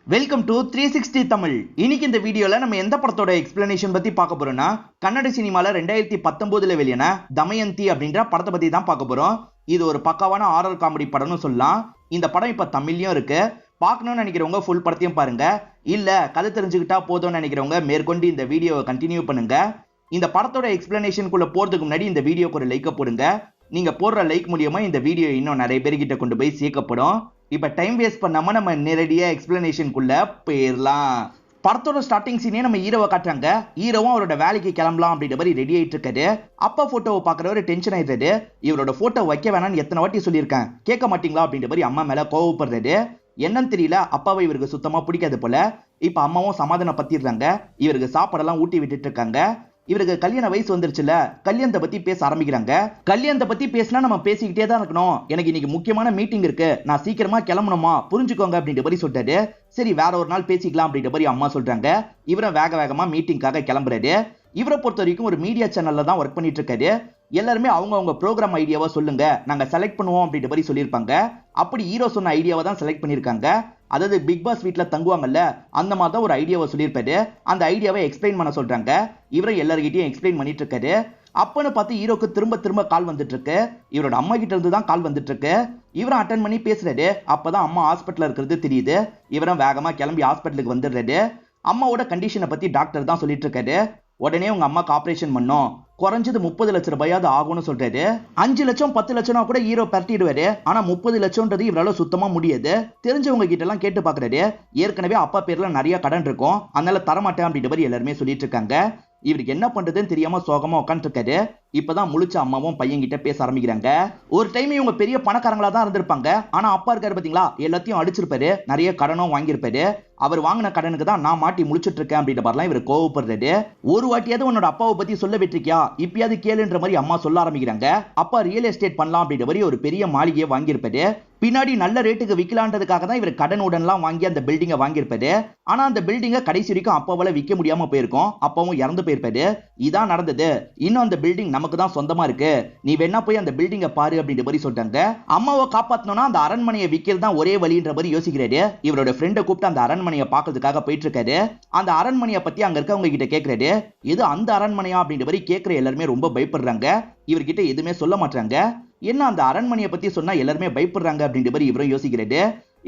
Welcome to 360 Tamil. இன்னைக்கு இந்த வீடியோல நம்ம எந்த படத்தோட எக்ஸ்பிளனேஷன் பத்தி பார்க்க போறோம்னா, கன்னட சினிமால 2019ல வெளியான தமயந்தி அப்படின்ற படத்தை பத்தி தான் பார்க்க போறோம். இது ஒரு பக்காவான ஹாரர் காமெடி படம்னு சொல்லலாம். இந்த படம் இப்ப தமிழ்லயும் இருக்கு. பார்க்கணும்னு நினைக்கிறவங்க ஃபுல் படத்தையும் பாருங்க. இல்ல கதை தெரிஞ்சுக்கிட்டா போதும்னு நினைக்கிறவங்க மேற்கொண்டு இந்த வீடியோவை கண்டினியூ பண்ணுங்க. இந்த படத்தோட எக்ஸ்பிளனேஷனுக்குள்ள போறதுக்கு முன்னாடி இந்த வீடியோக்கு ஒரு லைக்கை போடுங்க. நீங்க போடுற லைக் மூலியமா இந்த வீடியோ இன்னும் நிறைய பேர்கிட்ட கொண்டு போய் சேர்க்கப்படும். இப்ப டைம் வேஸ்ட் பண்ணாம நம்ம நேரடியா எக்ஸ்பிளனேஷனுக்குள்ள போயிடலாம். படத்தோட ஸ்டார்டிங் சீனே நம்ம ஹீரோவை காட்டுறாங்க. ஹீரோவும் அவரோட வேலைக்கு கிளம்பலாம் அப்படின்ற மாதிரி ரெடி ஆயிட்டு இருக்காரு. அப்பா போட்டோவை பாக்குறவரு டென்ஷன் ஆயிடுறாரு. இவரோட போட்டோ வைக்க வேணாம்னு எத்தனை வாட்டி சொல்லியிருக்கேன், கேட்க மாட்டீங்களா அப்படின்ற மாதிரி அம்மா மேல கோவப்படுறாரு. என்னன்னு தெரியல, அப்பாவை இவருக்கு சுத்தமா பிடிக்காது போல. இப்ப அம்மாவும் சமாதானம் பத்திடுறாங்க. இவருக்கு சாப்பாடெல்லாம் ஊட்டி விட்டுட்டு இருக்காங்க. இவருக்கு கல்யாண வயசு வந்துருச்சுல, கல்யாணத்தை பத்தி பேச ஆரம்பிக்கிறாங்க. கல்யாணத்தை பத்தி பேசினா நம்ம பேசிக்கிட்டே தான் இருக்கணும். எனக்கு இன்னைக்கு முக்கியமான மீட்டிங் இருக்கு, நான் சீக்கிரமா கிளம்பணுமா, புரிஞ்சுக்கோங்க அப்படின்ற மாதிரி சொல்றாரு. சரி வேற ஒரு நாள் பேசிக்கலாம் அப்படின்ற மாதிரி அம்மா சொல்றாங்க. இவரை வேக வேகமா மீட்டிங்காக கிளம்புறாரு. இவரை பொறுத்த வரைக்கும் ஒரு மீடியா சேனல்ல தான் ஒர்க் பண்ணிட்டு இருக்காரு. எல்லாருமே அவங்க ப்ரோக்ராம் ஐடியாவை சொல்லுங்க, நாங்க செலக்ட் பண்ணுவோம் அப்படின்ற மாதிரி சொல்லியிருப்பாங்க. அப்படி ஹீரோ சொன்ன ஐடியாவை தான் செலக்ட் பண்ணியிருக்காங்க. அதாவது பிக் பாஸ் வீட்ல தங்குவாங்கல்ல, அந்த மாதிரி தான் ஒரு ஐடியாவை சொல்லியிருப்பாரு. அந்த ஐடியாவை எக்ஸ்பிளைன் பண்ண சொல்றாங்க. இவரை எல்லார்கிட்டையும் எக்ஸ்பிளைன் பண்ணிட்டு இருக்காரு. அப்பன்னு பார்த்து ஹீரோக்கு திரும்ப திரும்ப கால் வந்துட்டு இருக்கு. இவரோட அம்மா கிட்ட இருந்து தான் கால் வந்துட்டு இருக்கு. இவரும் அட்டன் பண்ணி பேசுறாரு. அப்பதான் அம்மா ஹாஸ்பிட்டல்ல இருக்கிறது தெரியுது. இவரும் வேகமா கிளம்பி ஹாஸ்பிட்டலுக்கு வந்துடுறாரு. அம்மாவோட கண்டிஷனை பத்தி டாக்டர் தான் சொல்லிட்டு இருக்காரு. உடனே உங்க அம்மாக்கு ஆபரேஷன் பண்ணோம், குறைஞ்சது 30 லட்சம் ரூபாயாவது ஆகும்னு சொல்றாரு. 5 லட்சம் 10 லட்சம் கூட ஹீரோ பரட்டிடுவாரு. ஆனா 30 லட்சம்ன்றது இவரால சுத்தமா முடியாது. தெரிஞ்சவங்க கிட்ட எல்லாம் கேட்டு பாக்குறாரு. ஏற்கனவே அப்பா பேர்ல நிறைய கடன் இருக்கும், அதனால தரமாட்டேன் அப்படின்ற மாதிரி எல்லாருமே சொல்லிட்டு இருக்காங்க. இவருக்கு என்ன பண்றதுன்னு தெரியாம சோகமா உட்காந்து இருக்காரு. இப்பதான் முழிச்ச அம்மாவும் பையன் கிட்ட பேச ஆரம்பிக்கிறாங்க. ஒரு டைம் இவங்க பெரிய பணக்காரங்களா தான் இருந்திருப்பாங்க. ஆனா அப்பா இருக்காரு பாத்தீங்களா, எல்லாத்தையும் அடிச்சிருப்பாரு, நிறைய கடனும் வாங்கியிருப்பாரு. அவர் வாங்கின கடனுக்கு தான் நான் மாட்டி முழிச்சிட்டு இருக்கேன் அப்படின்ற மாதிரிலாம் இவர் கோவப்படுறாரு. ஒரு வாட்டியாவது உன்னோட அப்பாவை பத்தி சொல்ல விட்டுருக்கியா, இப்பயாவது கேளுன்ற மாதிரி அம்மா சொல்ல ஆரம்பிக்கிறாங்க. அப்பா ரியல் எஸ்டேட் பண்ணலாம் அப்படின்ற மாதிரி ஒரு பெரிய மாளிகையை வாங்கியிருப்பாரு. பின்னாடி நல்ல ரேட்டுக்கு விற்கலான்றதுக்காக தான் இவர் கடன் உடன்லாம் வாங்கி அந்த பில்டிங்கை வாங்கியிருப்பாரு. ஆனா அந்த பில்டிங்கை கடைசி வரைக்கும் அப்பாவால விற்க முடியாம போயிருக்கும். அப்பாவும் இறந்து போயிருப்பாரு. இதான் நடந்தது. இன்னும் அந்த பில்டிங் நமக்கு தான் சொந்தமா இருக்கு, நீ வேணா போய் அந்த பில்டிங்கை பாரு அப்படின்ற மாதிரி சொல்றாங்க. அம்மாவை காப்பாத்தணும்னா அந்த அரண்மனையை விற்கிறது தான் ஒரே வழின்ற மாதிரி யோசிக்கிறாரு. இவரோட ஃப்ரெண்டை கூப்பிட்டு அந்த அரண்மனையை பார்க்கறதுக்காக போயிட்டு இருக்காரு. அந்த அரண்மனையை பத்தி அங்க இருக்கவங்க கிட்ட கேட்கிறாரு. இது அந்த அரண்மனையா அப்படின்ற மாதிரி கேட்கிற எல்லாருமே ரொம்ப பயப்படுறாங்க. இவர்கிட்ட எதுவுமே சொல்ல மாட்டாங்க. என்ன அந்த அரண்மனையை பத்தி சொன்னா எல்லாருமே பயப்படுறாங்க அப்படின்ற மாதிரி இவரும் யோசிக்கிறாரு.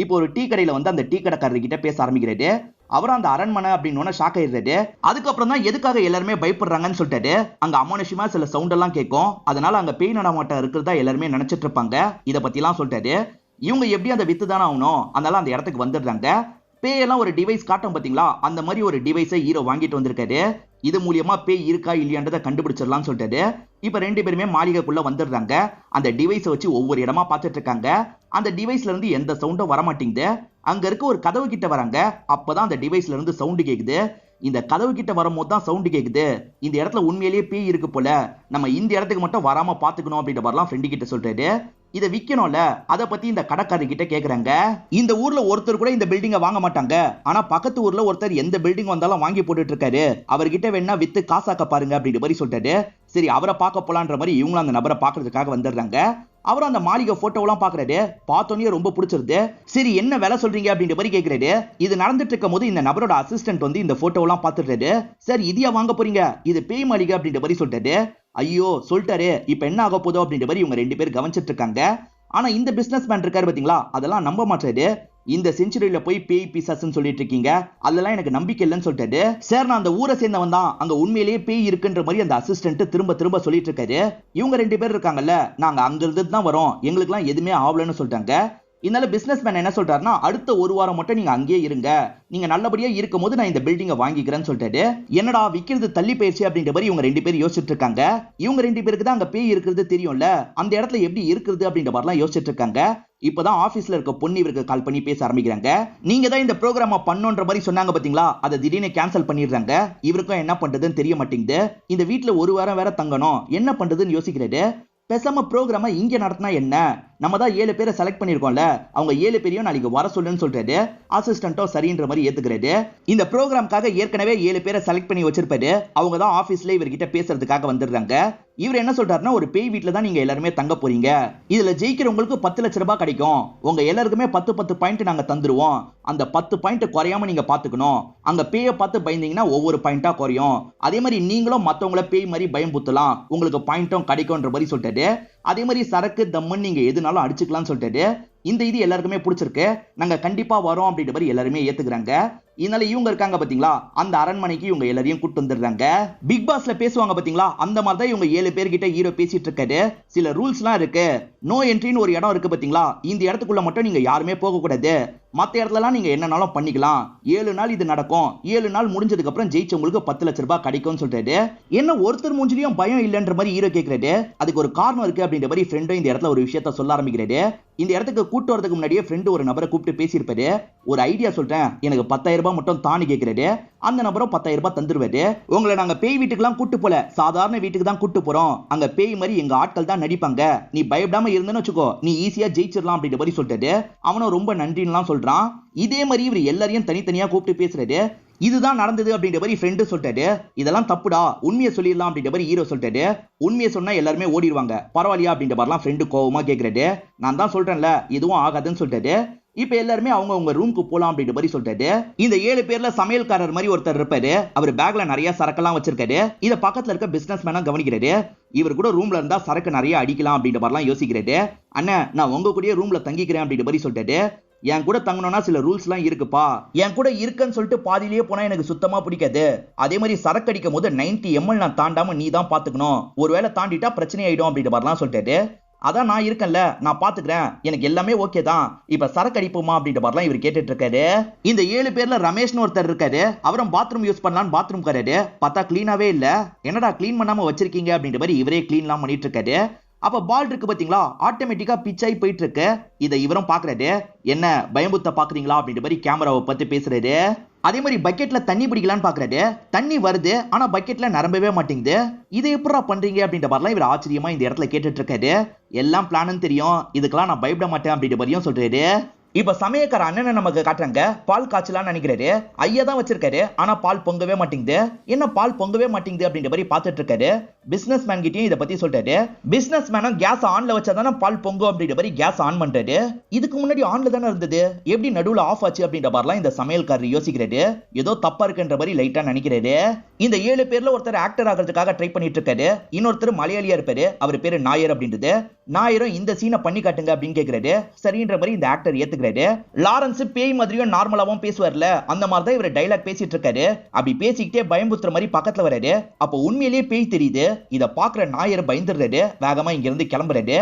இப்போ ஒரு டீ கடையில வந்து அந்த டீ கடைக்காரர் கிட்ட பேச ஆரம்பிக்கிறாரு. அவரும் அந்த அரண்மனை அப்படின்னு ஷாக் ஆயிடுறாரு. அதுக்கப்புறம் தான் எதுக்காக எல்லாருமே பயப்படுறாங்கன்னு சொல்லிட்டாரு. அங்க அமானுஷமா சில சவுண்ட் எல்லாம் கேட்கும், அதனால அங்க பேய் நடமாட்டம் இருக்கிறதா எல்லாருமே நினைச்சிட்டு இருப்பாங்க. இத பத்தி எல்லாம் சொல்லிட்டாரு. இவங்க எப்படி அந்த வித்து தானே ஆகணும், அதனால அந்த இடத்துக்கு வந்துடுறாங்க. பேயெல்லாம் ஒரு டிவைஸ் காட்டும் பாத்தீங்களா, அந்த மாதிரி ஒரு டிவைஸை ஹீரோ வாங்கிட்டு வந்திருக்காரு. இது மூலியமா பேய் இருக்கா இல்லையான்றதை கண்டுபிடிச்சிடலாம்னு சொல்லிட்டாரு. இப்ப 2 பேருமே மாளிகைக்குள்ள வந்துடுறாங்க. அந்த டிவைஸை வச்சு ஒவ்வொரு இடமா பார்த்துட்டு இருக்காங்க. அந்த டிவைஸ்ல இருந்து எந்த சவுண்டும் வர மாட்டேங்குது. அங்க இருக்க ஒரு கதவு கிட்ட வராங்க. அப்பதான் அந்த டிவைஸ்ல இருந்து சவுண்டு கேக்குது. இந்த கதவு கிட்ட வரும்போது தான் சவுண்டு கேக்குது. இந்த இடத்துல உண்மையிலேயே பேய் இருக்கு போல, நம்ம இந்த இடத்துக்கு மட்டும் வராம பாத்துக்கணும் அப்படின்ற மாதிரிலாம் ஃப்ரெண்டு கிட்ட சொல்றாரு. இதை விற்கணும்ல, அதை பத்தி இந்த கடைக்காரர் கிட்ட கேக்குறாங்க. இந்த ஊர்ல ஒருத்தர் கூட இந்த பில்டிங்கை வாங்க மாட்டாங்க, ஆனா பக்கத்து ஊர்ல ஒருத்தர் எந்த பில்டிங் வந்தாலும் வாங்கி போட்டுட்டு இருக்காரு, அவர்கிட்ட வேணா வித்து காசாக்க பாருங்க அப்படின்ற மாதிரி சொல்லிட்டாரு. சரி அவரை பார்க்க போலான்ற மாதிரி இவங்களும் அந்த நபரை பாக்குறதுக்காக வந்துடுறாங்க. அவரும் அந்த மாளிகை போட்டோலாம் பாக்குறாரு. பார்த்தோன்னே ரொம்ப பிடிச்சிருது. சரி என்ன வேலை சொல்றீங்க அப்படின்ற மாதிரி கேட்கிறாரு. இது நடந்துட்டு இருக்கும் போது இந்த நபரோட அசிஸ்டன்ட் வந்து இந்த போட்டோலாம் பார்த்துட்டாரு. சரி இதையா வாங்க போறீங்க, இது பேய் மாளிகை அப்படின்ற மாதிரி சொல்லிட்டாரு. ஐயோ சொல்லிட்டாரு, இப்ப என்ன ஆக போதோ அப்படின்ற மாதிரி இவங்க 2 பேர் கவனிச்சிட்டு இருக்காங்க. ஆனா இந்த பிசினஸ் மேன் இருக்காரு பாத்தீங்களா, அதெல்லாம் நம்ப மாட்டாரு. இந்த செஞ்சுரியில போய் பேய் பிசாசுன்னு சொல்லிட்டு இருக்கீங்க, அதெல்லாம் எனக்கு நம்பிக்கை இல்லைன்னு சொல்லிட்டாரு. சார் நான் அந்த ஊரை சேர்ந்தவன் தான், அங்க உண்மையிலேயே பேய் இருக்குன்ற மாதிரி அந்த அசிஸ்டன்ட் திரும்ப திரும்ப சொல்லிட்டு இருக்காரு. இவங்க 2 பேர் இருக்காங்கல்ல, நாங்க அங்க இருந்து தான் வரோம், எங்களுக்கு எல்லாம் எதுவுமே ஆகலன்னு சொல்லிட்டாங்க. இதனால பிசினஸ் மேன் என்ன சொல்றாருன்னா, அடுத்த ஒரு வாரம் மட்டும் நீங்க அங்கேயே இருங்க, நீங்க நல்லபடியா இருக்கும் போது நான் இந்த பில்டிங்கை வாங்கிக்கிறேன்னு சொல்லிட்டாரு. என்னடா விக்கிறது தள்ளி போயிடுச்சு அப்படின்ற மாதிரி இவங்க 2 பேரும் யோசிச்சுட்டு இருக்காங்க. இவங்க 2 பேருக்கு தான் அங்க பேய் இருக்கிறது தெரியும்ல, அந்த இடத்துல எப்படி இருக்குது அப்படின்ற மாதிரிலாம் யோசிச்சுட்டு இருக்காங்க. இப்பதான் ஆபீஸ்ல இருக்க பொண்ணு இவருக்கு கால் பண்ணி பேச ஆரம்பிக்கிறாங்க. நீங்க தான் இந்த ப்ரோக்ராம பண்ணணும்ன்ற மாதிரி சொன்னாங்க பாத்தீங்களா, அதை திடீர்னு கேன்சல் பண்ணிடுறாங்க. இவருக்கும் என்ன பண்றதுன்னு தெரிய மாட்டேங்குது. இந்த வீட்டுல ஒரு வாரம் வேற தங்கணும், என்ன பண்றதுன்னு யோசிக்கிறாரு. பேசாம ப்ரோக்ராம இங்க நடத்தினா என்ன, நம்ம தான் 7 பேரை செலக்ட் பண்ணிருக்கோம்ல, அவங்க 7 பேரையும் நாளைக்கு வர சொல்லுன்னு சொல்றாரு. அசிஸ்டன்ட்டோ சரின்ற மாதிரி ஏத்துக்கிறாரு. இந்த ப்ரோக்ராம்காக ஏற்கனவே 7 பேரை செலக்ட் பண்ணி வச்சிருப்பாரு. அவங்க தான் ஆபீஸ்ல இவர்கிட்ட பேசுறதுக்காக வந்துடுறாங்க. இவர் என்ன சொல்றாருன்னா, ஒரு பேய் வீட்டுல தான் நீங்க எல்லாருமே தங்க போறீங்க, இதுல ஜெயிக்கிறவங்களுக்கு 10 லட்சம் ரூபாய் கிடைக்கும், உங்க எல்லாருக்குமே 10 பாயிண்ட் நாங்க தந்துருவோம், அந்த 10 பாயிண்ட் குறையாம நீங்க பாத்துக்கணும், அங்க பேயை பார்த்து பயந்தீங்கன்னா ஒவ்வொரு பாயிண்டா குறையும், அதே மாதிரி நீங்களும் மத்தவங்கள பேய் மாதிரி பயம்புத்தலாம், உங்களுக்கு பாயிண்ட்டும் கிடைக்கும்ன்ற மாதிரி சொல்லிட்டாரு. அதே மாதிரி சரக்கு தம்முன்னு நீங்க எதுனாலும் அடிச்சுக்கலாம்னு சொல்லிட்டாரு. இந்த இது எல்லாருக்குமே பிடிச்சிருக்கு, நாங்க கண்டிப்பா வரோம் அப்படின்ற மாதிரி எல்லாருமே ஏத்துக்கிறாங்க. இதனால இவங்க இருக்காங்க பாத்தீங்களா, அந்த அரண்மனைக்கு இவங்க எல்லாரையும் கூட்டு வந்துடுறாங்க. பிக் பாஸ்ல பேசுவாங்க பாத்தீங்களா, அந்த மாதிரி தான் இவங்க 7 பேர்கிட்ட ஹீரோ பேசிட்டு இருக்காரு. சில ரூல்ஸ்லாம் இருக்கு, நோ என்ட்ரின்னு ஒரு இடம் இருக்கு பாத்தீங்களா, இந்த இடத்துக்குள்ள மட்டும் நீங்க யாருமே போக கூடாது, மத்த இடத்துலலாம் நீங்க என்னன்னாலும் பண்ணிக்கலாம், 7 நாள் இது நடக்கும், 7 நாள் முடிஞ்சதுக்கு அப்புறம் ஜெயிச்சவங்களுக்கு 10 லட்சம் ரூபாய் கிடைக்கும்னு சொல்றாரு. என்ன ஒருத்தர் மூஞ்சிலையும் பயம் இல்லன்ற மாதிரி ஹீரோ கேக்குறாரு. அதுக்கு ஒரு காரணம் இருக்கு அப்படின்ற மாதிரி ஃப்ரெண்டும் இந்த இடத்துல ஒரு விஷயத்த சொல்ல ஆரம்பிக்கிறாரு. இந்த இடத்துக்கு கூட்டு வரதுக்கு முன்னாடியே ஃப்ரெண்டு ஒரு நபரை கூப்பிட்டு பேசியிருப்பாரு. ஒரு ஐடியா சொல்றேன், எனக்கு 10,000 ரூபாய் மட்டும் தானி கேட்கிறாரு. அந்த நபரும் 10,000 ரூபாய் தந்துருவாரு. உங்களை நாங்க பேய் வீட்டுக்குலாம் கூட்டு போல, சாதாரண வீட்டுக்கு தான் கூட்டு போறோம், அங்க பேய் மாதிரி எங்க ஆட்கள் தான் நடிப்பாங்க, நீ பயப்படாம இருந்தேன்னு வச்சுக்கோ, நீ ஈஸியா ஜெயிச்சிடலாம் அப்படின்ற மாதிரி சொல்லிட்டாரு. அவனும் ரொம்ப நன்றின்னு சொல்றான். இதே மாதிரி இவர் எல்லாரையும் தனித்தனியா கூப்பிட்டு பேசுறாரு. இதுதான் நடந்தது அப்படின்ற மாதிரி ஃப்ரெண்டு சொல்லிட்டாரு. இதெல்லாம் தப்புடா, உண்மையை சொல்லிடலாம் அப்படின்ற மாதிரி ஹீரோ சொல்லிட்டாரு. உண்மையை சொன்னா எல்லாருமே ஓடிடுவாங்க, பரவாயில்லையா அப்படின்ற மாதிரிலாம் ஃப்ரெண்டு கோவமா கேட்கிறாரு. நான் தான் சொல்றேன்ல எதுவும் ஆகாதுன்னு சொல்லிட்டாரு. இப்ப எல்லாருமே அவங்க உங்க ரூமுக்கு போலாம் அப்படின்ற மாதிரி சொல்லிட்டாரு. இந்த 7 பேர்ல சமையல்காரர் மாதிரி ஒருத்தர் இருப்பாரு. அவர் பேக்ல நிறைய சரக்கெல்லாம் வச்சிருக்காரு. இத பக்கத்துல இருக்க பிசினஸ் மேனா கவனிக்கிறாரு. இவர் கூட ரூம்ல இருந்தா சரக்கு நிறைய அடிக்கலாம் அப்படின்ற மாதிரிலாம் யோசிக்கிறாரு. அண்ணன், நான் உங்க கூடயே ரூம்ல தங்கிக்கிறேன் அப்படின்ற மாதிரி சொல்லிட்டாரு. என் கூட தங்கணும்னா சில ரூல்ஸ் எல்லாம் இருக்குப்பா, என் கூட இருக்குன்னு சொல்லிட்டு பாதியிலேயே போனா எனக்கு சுத்தமா பிடிக்காது, அதே மாதிரி சரக்கு அடிக்கும் போது 90 ml நான் தாண்டாம நீ தான் பாத்துக்கணும், ஒருவேளை தாண்டிட்டா பிரச்சனை ஆயிடும் அப்படின்ற மாதிரிலாம் சொல்லிட்டாரு. அதான் நான் இருக்கேன்ல, நான் பாத்துக்கிறேன், எனக்கு எல்லாமே ஓகே தான், இப்ப சரக்கு அடிப்போமா அப்படின்ற மாதிரிலாம் இவர் கேட்டுட்டு இருக்காரு. இந்த 7 பேர்ல ரமேஷ்னு ஒருத்தர் இருக்காரு. அவரும் பாத்ரூம் யூஸ் பண்ணலான்னு பாத்ரூம் காராரு. பார்த்தா கிளீனாவே இல்ல. என்னடா கிளீன் பண்ணாம வச்சிருக்கீங்க அப்படின்ற மாதிரி இவரே கிளீன்லாம் பண்ணிட்டு இருக்காரு. அப்ப பால் இருக்கு பாத்தீங்களா, ஆட்டோமேட்டிக்கா பிச்சாய் போயிட்டு இருக்கு. இதை இவரும் பாக்குறாரு. என்ன பயமுத்த பாக்குறீங்களா அப்படின்ற மாதிரி கேமராவை பத்தி பேசுறாரு. அதே மாதிரி பக்கெட்ல தண்ணி பிடிக்கலான்னு பாக்குறாரு. தண்ணி வருது, ஆனா பக்கெட்ல நிரம்பவே மாட்டேங்குது. இதை எப்படா பண்றீங்க அப்படின்ற மாதிரிலாம் இவர் ஆச்சரியமா இந்த இடத்துல கேட்டுட்டு இருக்காரு. எல்லாம் பிளான்னு தெரியும், இதுக்கெல்லாம் நான் பயப்பட மாட்டேன் அப்படின்ற மாதிரியும் சொல்றாரு. இப்ப சமயக்கார அண்ணனை நமக்கு காட்டுறாங்க. பால் காய்ச்சலான்னு நினைக்கிறாரு. ஐயா தான் வச்சிருக்காரு, ஆனா பால் பொங்கவே மாட்டேங்குது. என்ன பால் பொங்கவே மாட்டேங்குது அப்படின்ற மாதிரி பார்த்துட்டு இருக்காரு. பிசினஸ் மேன் கிட்டயும் இதை பத்தி சொல்றாரு. பிசினஸ் மேனும் கேஸ் ஆன்ல வச்சாதானே பால் பொங்கும் அப்படின்ற மாதிரி கேஸ் ஆன் பண்றாரு. இதுக்கு முன்னாடி ஆன்ல தானே இருந்தது, எப்படி நடுவுல ஆஃப் ஆச்சு அப்படின்ற மாதிரிலாம் இந்த சமையல்காரர் யோசிக்கிறாரு. ஏதோ தப்பா இருக்குன்ற மாதிரி லைட்டா நினைக்கிறாரு. இந்த 7 பேர்ல ஒருத்தர் ஆக்டர் ஆகிறதுக்காக ட்ரை பண்ணிட்டு இருக்காரு. இன்னொருத்தர் மலையாளியா இருப்பாரு. அவர் பேரு நாயர் அப்படின்றது. நாயரும் இந்த சீனை பண்ணி காட்டுங்க அப்படின்னு கேட்கிறாரு. சரின்ற மாதிரி இந்த ஆக்டர் ஏத்துக்கிறாரு. லாரன்ஸ் பேய் மாதிரியும் நார்மலாவும் பேசுவார்ல, அந்த மாதிரி தான் இவர் டைலாக் பேசிட்டு இருக்காரு. அப்படி பேசிக்கிட்டே பயம்புத்துற மாதிரி பக்கத்துல வராரு. அப்போ உண்மையிலேயே பேய் தெரியுது. இத பாக்குற நாயர் பயந்துடுறாரு. வேகமா இங்க இருந்து கிளம்புறாரு.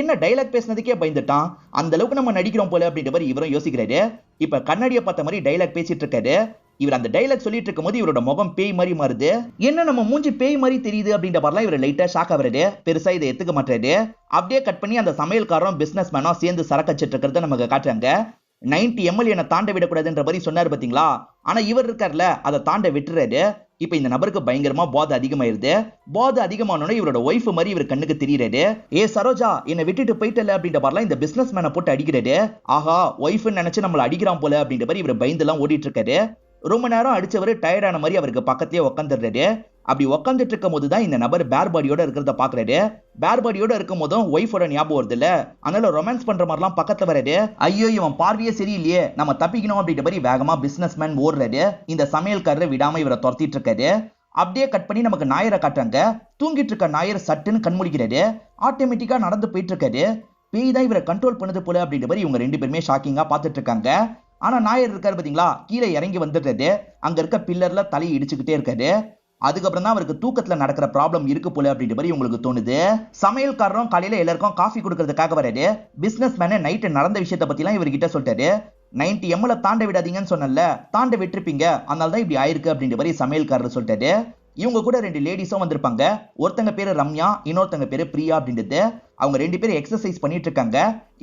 என்ன டைலாக் பேசினதுக்கே பயந்துட்டான், அந்த அளவுக்கு நம்ம நடிக்கிறோம் போல அப்படின்ற மாதிரி இவரும் யோசிக்கிறாரு. இப்ப கண்ணாடியை பார்த்த மாதிரி டைலாக் பேசிட்டு இருக்காரு. இவர் அந்த டைலாக் சொல்லிட்டு இருக்கும் போது இவரோட முகம் பேய் மாதிரி மாறுது. என்ன நம்ம மூஞ்சி பேய் மாதிரி தெரியுது அப்படின்ற மாதிரிலாம் இவர் லைட்டா ஷாக் ஆகுறாரு. பெருசா இதை எடுத்துக்க மாட்டாரு. அப்படியே கட் பண்ணி அந்த சமையல்காரரும் பிசினஸ் மேனும் சேர்ந்து சரக்கு வச்சிட்டு இருக்கிறத நமக்கு காட்டுறாங்க. 90 ml என்ன தாண்ட விடக்கூடாதுன்ற மாதிரி சொன்னாரு பாத்தீங்களா, ஆனா இவர் இருக்கார்ல அதை தாண்ட விட்டுறாரு. இப்ப இந்த நபருக்கு பயங்கரமா போதை அதிகமாயிருது. போதை அதிகமானோட இவரோட ஒய்ஃப் மாதிரி இவர் கண்ணுக்கு தெரியறாரு. ஏ சரோஜா, என்னை விட்டுட்டு போயிட்டல அப்படின்ற மாதிரிலாம் இந்த பிசினஸ் மேனை போட்டு அடிக்கிறாரு. ஆஹா, ஒய்ஃப்னு நினைச்சு நம்மள அடிக்கிறான் போல அப்படின்ற மாதிரி இவர் பயந்து எல்லாம் ஓடிட்டு இருக்காரு. ரொம்ப நேரம் அடிச்சவரு டயர்டான மாதிரி அவருக்கு பக்கத்திலே உட்காந்துடுறாரு. அப்படி உட்காந்துட்டு இருக்கும் போதுதான் இந்த நபர் பேர் பாடியோட இருக்கிறத பாக்குறாரு. பேர் பாடியோட இருக்கும் போதும் ஒய்ஃபோட ஞாபகம் வருது இல்ல, அதனால ரொமான்ஸ் பண்ற மாதிரிலாம் பக்கத்துல வராரு. ஐயோ, இவன் பார்வையே சரியில்லையே, நம்ம தப்பிக்கணும் அப்படின்ற மாதிரி வேகமா பிசினஸ் மேன் ஓடுறாரு. இந்த சமையல்காரரை விடாம இவரை துரத்திட்டு இருக்காரு. அப்படியே கட் பண்ணி நமக்கு நாயரை காட்டுறாங்க. தூங்கிட்டு இருக்க நாயர் சட்டுன்னு கண்முடிக்கிறாரு. ஆட்டோமேட்டிக்கா நடந்து போயிட்டு இருக்காரு. பேய் தான் இவரை கண்ட்ரோல் பண்ணுது போல அப்படின்ற மாதிரி இவங்க 2 பேருமே ஷாக்கிங்கா பாத்துட்டு இருக்காங்க. ஆனா நாயர் இருக்காரு பாத்தீங்களா, கீழே இறங்கி வந்துடுறாரு. அங்க இருக்க பில்லர்ல தலையை இடிச்சுக்கிட்டே இருக்காரு. அதுக்கப்புறம் தான் அவருக்கு தூக்கத்துல நடக்கிற ப்ராப்ளம் இருக்கு போல அப்படின்ற மாதிரி உங்களுக்கு தோணுது. சமையல்காரரும் காலையில எல்லாருக்கும் காஃபி கொடுக்கறதுக்காக வராரு. பிசினஸ் மேன் நைட்டு நடந்த விஷயத்த பத்தி எல்லாம் இவர்கிட்ட சொல்லிட்டாரு. 90 ml தாண்ட விடாதீங்கன்னு சொன்னல, தாண்ட விட்டுருப்பீங்க, அதனால தான் இப்படி ஆயிருக்கு அப்படின்ற மாதிரி சமையல்காரர் சொல்லிட்டாரு. இவங்க கூட 2 லேடிஸும் வந்திருப்பாங்க. ஒருத்தங்க பேரு ரம்யா, இன்னொருத்தங்க பேரு பிரியா அப்படின்றது. அவங்க 2 பேரும் எக்ஸசைஸ் பண்ணிட்டு இருக்காங்க.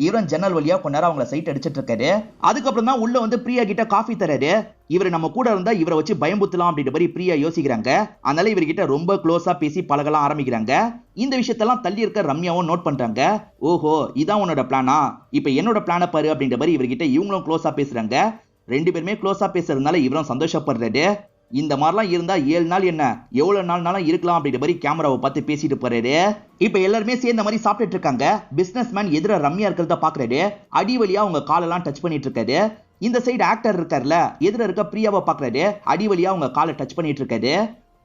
இவரும் ஜன்னல் வழியா கொஞ்ச நேரம் அவங்கள சைட் அடிச்சிட்டு இருக்காரு. அதுக்கப்புறம் தான் உள்ள வந்து பிரியா கிட்ட காஃபி தராரு. இவர் நம்ம கூட இருந்தா இவரை வச்சு பயம்புத்தலாம் அப்படின்ற மாதிரி பிரியா யோசிக்கிறாங்க. அதனால இவர்கிட்ட ரொம்ப க்ளோஸா பேசி பழகலாம் ஆரம்பிக்கிறாங்க. இந்த விஷயத்தெல்லாம் தள்ளி இருக்க ரம்யாவும் நோட் பண்றாங்க. ஓஹோ, இதான் உன்னோட பிளானா, இப்ப என்னோட பிளான பாரு அப்படின்ற மாதிரி இவர்கிட்ட இவங்களும் க்ளோஸா பேசுறாங்க. 2 பேருமே க்ளோஸா பேசுறதுனால இவரும் சந்தோஷப்படுறாரு. இந்த மாதிரிலாம் இருந்தா 7 நாள் என்ன எவ்வளவு நாள்னாலும் இருக்கலாம் அப்படின்ற மாதிரி கேமராவை பார்த்து பேசிட்டு போறாரு. இப்ப எல்லாருமே சேர்ந்த மாதிரி சாப்பிட்டுட்டு இருக்காங்க. பிசினஸ் மேன் எதிர ரம்யா இருக்கிறத பாக்குறாரு. அடி வழியா அவங்க காலெல்லாம் டச் பண்ணிட்டு இருக்காரு. இந்த சைடு ஆக்டர் இருக்காருல எதிர இருக்க பிரியாவை பாக்குறாரு. அடி வழியா அவங்க காலை டச் பண்ணிட்டு இருக்காரு.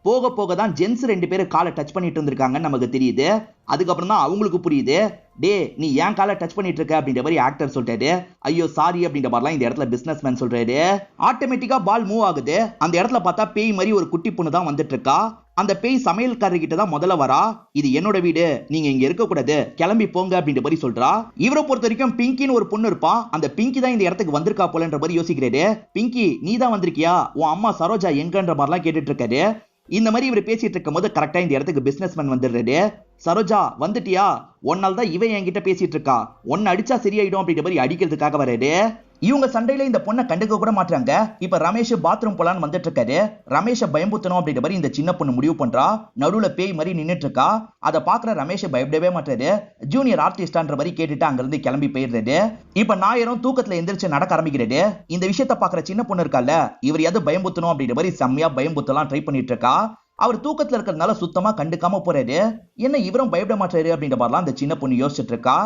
போக போக தான் ஜென்ஸ் 2 பேரும் காலை டச் பண்ணிட்டு இருந்திருக்காங்கன்னு நமக்கு தெரியுது. அதுக்கப்புறம் தான் அவங்களுக்கு புரியுது, டே நீ ஏன் காலை டச் பண்ணிட்டு இருக்க அப்படின்ற மாதிரி ஆக்டர் சொல்றாரு. ஐயோ சாரி அப்படின்ற மாதிரிலாம் இந்த இடத்துல பிசினஸ் மேன் சொல்றாரு. ஆட்டோமேட்டிக்கா பால் மூவ் ஆகுது. அந்த இடத்துல பார்த்தா பேய் மாதிரி ஒரு குட்டி பொண்ணு தான் வந்துட்டு இருக்கா. அந்த பேய் சமையல்காரர்கிட்ட தான் முதல்ல வரா. இது என்னோட வீடு, நீங்க இங்க இருக்க கூடாது, கிளம்பி போங்க அப்படின்ற மாதிரி சொல்றா. இவரை பொறுத்த வரைக்கும் பிங்கின்னு ஒரு பொண்ணு இருப்பான். அந்த பிங்கி தான் இந்த இடத்துக்கு வந்திருக்கா போலன்ற மாதிரி யோசிக்கிறாரு. பிங்கி நீ தான் வந்திருக்கியா, உன் அம்மா சரோஜா எங்கன்ற மாதிரிலாம் கேட்டுட்டு இருக்காரு. இந்த மாதிரி இவர் பேசிட்டு இருக்கும் போது கரெக்டா இந்த இடத்துக்கு பிசினஸ் மேன் வந்துடுறாரு. சரோஜா வந்துட்டியா, ஒன்னால தான் இவன் என்கிட்ட பேசிட்டு இருக்கா, ஒன்னு அடிச்சா சரியாயிடும் அப்படின்ற மாதிரி அடிக்கிறதுக்காக வராரு. இவங்க சண்டையில இந்த பொண்ணை கண்டுக்க கூட மாட்டாங்க. இப்ப ரமேஷ் பாத்ரூம் போலான்னு வந்துட்டு இருக்காரு. ரமேஷ பயம்புத்தணும் அப்படின்ற மாதிரி இந்த சின்ன பொண்ணு முடிவு பண்றா. நடுவுல பேய் மாதிரி நின்னுட்டு இருக்கா. அதை பாக்குற ரமேஷ் பயப்படவே மாட்டாரு. ஜூனியர் ஆர்டிஸ்டான்ற மாதிரி கேட்டுட்டு அங்க இருந்து கிளம்பி போயிடுறாரு. இப்ப நாயரும் தூக்கத்துல எந்திரிச்சு நடக்க ஆரம்பிக்கிறாரு. இந்த விஷயத்த பாக்குற சின்ன பொண்ணு இருக்கால, இவர் எது பயம்புத்தணும் அப்படின்ற மாதிரி செம்மையா பயம்புத்தலாம் ட்ரை பண்ணிட்டு இருக்கா. அவர் தூக்கத்துல இருக்கிறதுனால சுத்தமா கண்டுக்காம போறாரு. என்ன இவரும் பயப்பட மாட்டாரு அப்படின்ற மாதிரிலாம் அந்த சின்ன பொண்ணு யோசிச்சுட்டு இருக்கா.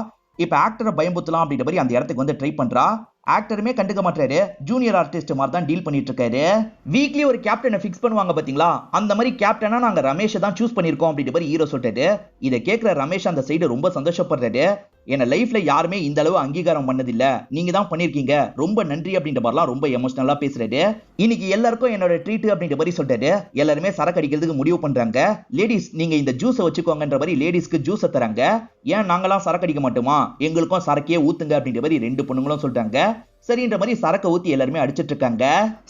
இப்ப ஆக்டரை பயம்புத்தலாம் அப்படின்ற மாதிரி அந்த இடத்துக்கு வந்து ட்ரை பண்றா. ஆக்டருமே கண்டுக்க மாட்டாரு. ஜூனியர் ஆர்டிஸ்ட் மாதிரி தான் டீல் பண்ணிட்டு இருக்காரு. வீக்லி ஒரு கேப்டனை ஃபிக்ஸ் பண்ணுவாங்க பாத்தீங்களா, அந்த மாதிரி கேப்டனா நாங்க ரமேஷை தான் சூஸ் பண்ணிருக்கோம் அப்படின்ற மாதிரி ஹீரோ சொல்லிட்டாரு. இதை கேட்கிற ரமேஷ் அந்த சைடு ரொம்ப சந்தோஷப்படுறாரு. என்ன லைஃப்ல யாருமே இந்த அளவு அங்கீகாரம் பண்ணதில்ல, நீங்க தான் பண்ணிருக்கீங்க, ரொம்ப நன்றி அப்படின்ற மாதிரிலாம் ரொம்ப எமோஷனலா பேசுறாரு. இன்னைக்கு எல்லாருக்கும் என்னோட ட்ரீட் அப்படின்ற மாதிரி சொல்றாரு. எல்லாருமே சரக்கு அடிக்கிறதுக்கு முடிவு பண்றாங்க. லேடிஸ் நீங்க இந்த ஜூஸை வச்சுக்கோங்கன்ற மாதிரி லேடிஸ்க்கு ஜூஸை தராங்க. ஏன் நாங்களாம் சரக்கு அடிக்க மாட்டோமா, எங்களுக்கும் சரக்கையே ஊத்துங்க அப்படின்ற மாதிரி 2 பொண்ணுங்களும் சொல்றாங்க. சரின்ற மாதிரி சரக்க ஊத்தி எல்லாருமே அடிச்சிட்டு இருக்காங்க.